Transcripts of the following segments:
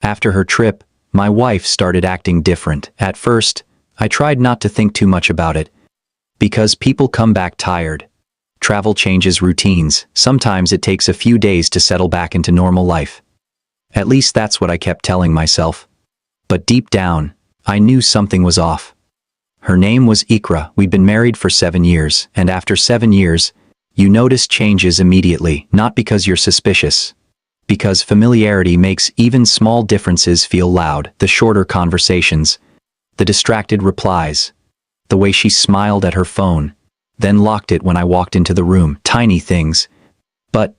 After her trip, my wife started acting different. At first, I tried not to think too much about it. Because people come back tired. Travel changes routines. Sometimes it takes a few days to settle back into normal life. At least that's what I kept telling myself. But deep down, I knew something was off. Her name was Ikra. We'd been married for 7 years, and after 7 years, you notice changes immediately, not because you're suspicious. Because familiarity makes even small differences feel loud. The shorter conversations, the distracted replies, the way she smiled at her phone, then locked it when I walked into the room. Tiny things. But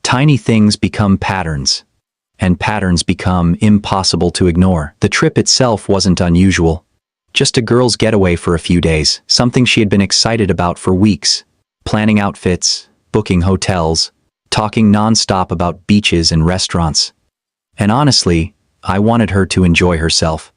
tiny things become patterns. And patterns become impossible to ignore. The trip itself wasn't unusual. Just a girl's getaway for a few days, something she had been excited about for weeks. Planning outfits, booking hotels, talking non-stop about beaches and restaurants. And honestly, I wanted her to enjoy herself.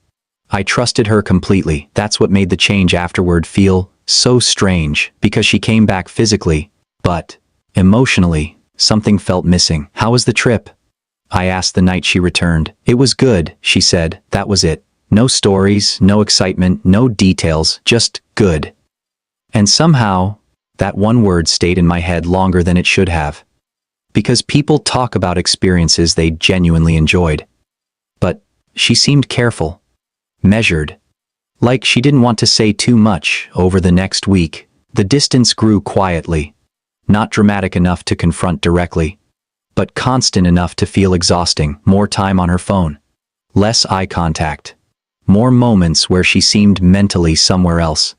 I trusted her completely. That's what made the change afterward feel so strange, because she came back physically, but emotionally, something felt missing. How was the trip? I asked the night she returned. It was good, she said. That was it. No stories, no excitement, no details, just good. And somehow, that one word stayed in my head longer than it should have. Because people talk about experiences they genuinely enjoyed. But she seemed careful, measured. Like she didn't want to say too much. Over the next week, the distance grew quietly. Not dramatic enough to confront directly, but constant enough to feel exhausting. More time on her phone. Less eye contact. More moments where she seemed mentally somewhere else.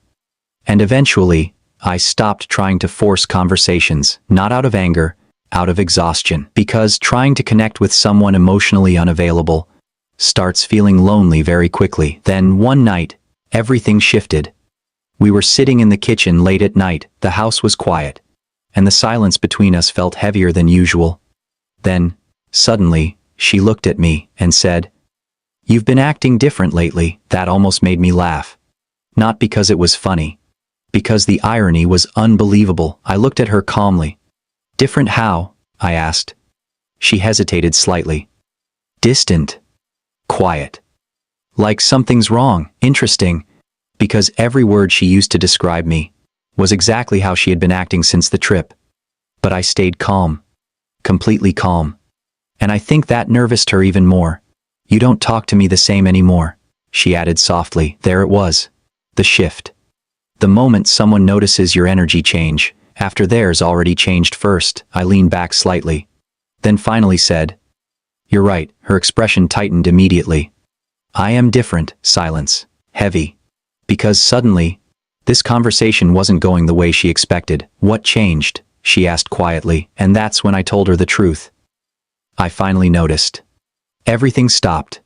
And eventually, I stopped trying to force conversations, not out of anger, out of exhaustion. Because trying to connect with someone emotionally unavailable starts feeling lonely very quickly. Then one night, everything shifted. We were sitting in the kitchen late at night. The house was quiet, and the silence between us felt heavier than usual. Then, suddenly, she looked at me and said, "You've been acting different lately." That almost made me laugh. Not because it was funny, because the irony was unbelievable. I looked at her calmly. "Different how?" I asked. She hesitated slightly. "Distant. Quiet. Like something's wrong." Interesting, because every word she used to describe me was exactly how she had been acting since the trip. But I stayed calm. Completely calm. And I think that nervoused her even more. "You don't talk to me the same anymore," she added softly. There it was. The shift. The moment someone notices your energy change, after theirs already changed first. I leaned back slightly. Then finally said, "You're right." Her expression tightened immediately. "I am different." Silence. Heavy. Because suddenly, this conversation wasn't going the way she expected. "What changed?" she asked quietly, and that's when I told her the truth. I finally noticed. Everything stopped.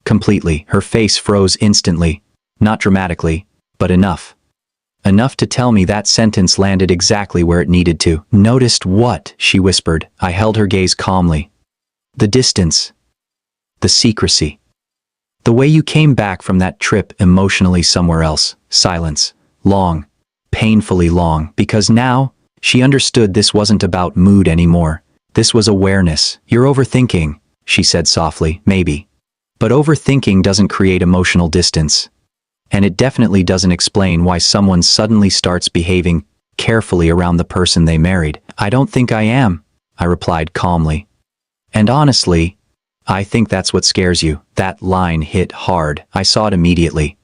Completely. Her face froze instantly. Not dramatically, but enough. Enough to tell me that sentence landed exactly where it needed to. "Noticed what?" she whispered. I held her gaze calmly. "The distance. The secrecy. The way you came back from that trip emotionally somewhere else." Silence. Long. Painfully long. Because now, she understood this wasn't about mood anymore. This was awareness. "You're overthinking," she said softly. "Maybe. But overthinking doesn't create emotional distance. And it definitely doesn't explain why someone suddenly starts behaving carefully around the person they married." "I don't think I am," I replied calmly. "And honestly, I think that's what scares you." That line hit hard. I saw it immediately.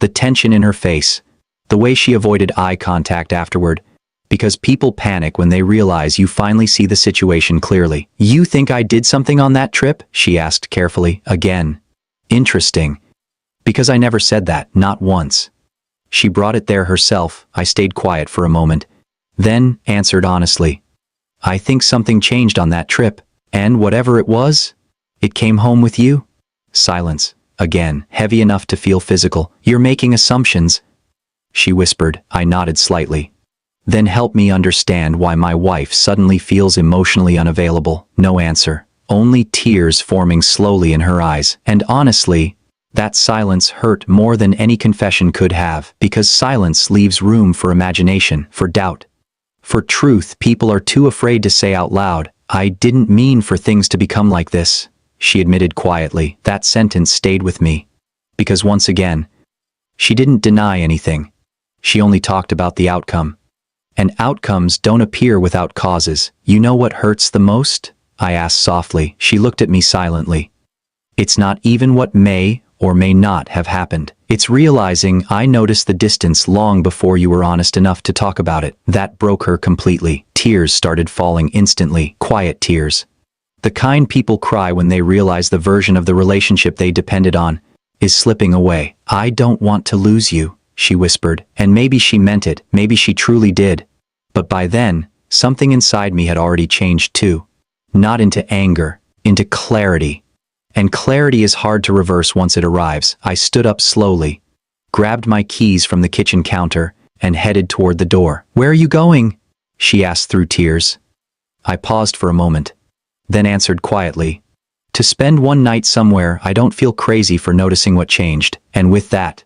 The tension in her face, the way she avoided eye contact afterward, because people panic when they realize you finally see the situation clearly. "You think I did something on that trip?" she asked carefully. Again. Interesting. Because I never said that, not once. She brought it there herself. I stayed quiet for a moment, then answered honestly. "I think something changed on that trip, and whatever it was, it came home with you." Silence. Again, heavy enough to feel physical. "You're making assumptions," she whispered. I nodded slightly. "Then help me understand why my wife suddenly feels emotionally unavailable." No answer. Only tears forming slowly in her eyes. And honestly, that silence hurt more than any confession could have, because silence leaves room for imagination, for doubt, for truth people are too afraid to say out loud. "I didn't mean for things to become like this," she admitted quietly. That sentence stayed with me. Because once again, she didn't deny anything. She only talked about the outcome. And outcomes don't appear without causes. You know what hurts the most? I asked softly. She looked at me silently. It's not even what may or may not have happened. It's realizing I noticed the distance long before you were honest enough to talk about it. That broke her completely. Tears started falling instantly, quiet tears. The kind people cry when they realize the version of the relationship they depended on is slipping away. I don't want to lose you, she whispered, and maybe she meant it, maybe she truly did. But by then, something inside me had already changed too. Not into anger, into clarity. And clarity is hard to reverse once it arrives. I stood up slowly, grabbed my keys from the kitchen counter, and headed toward the door. Where are you going? She asked through tears. I paused for a moment, then answered quietly. To spend one night somewhere I don't feel crazy for noticing what changed. And with that,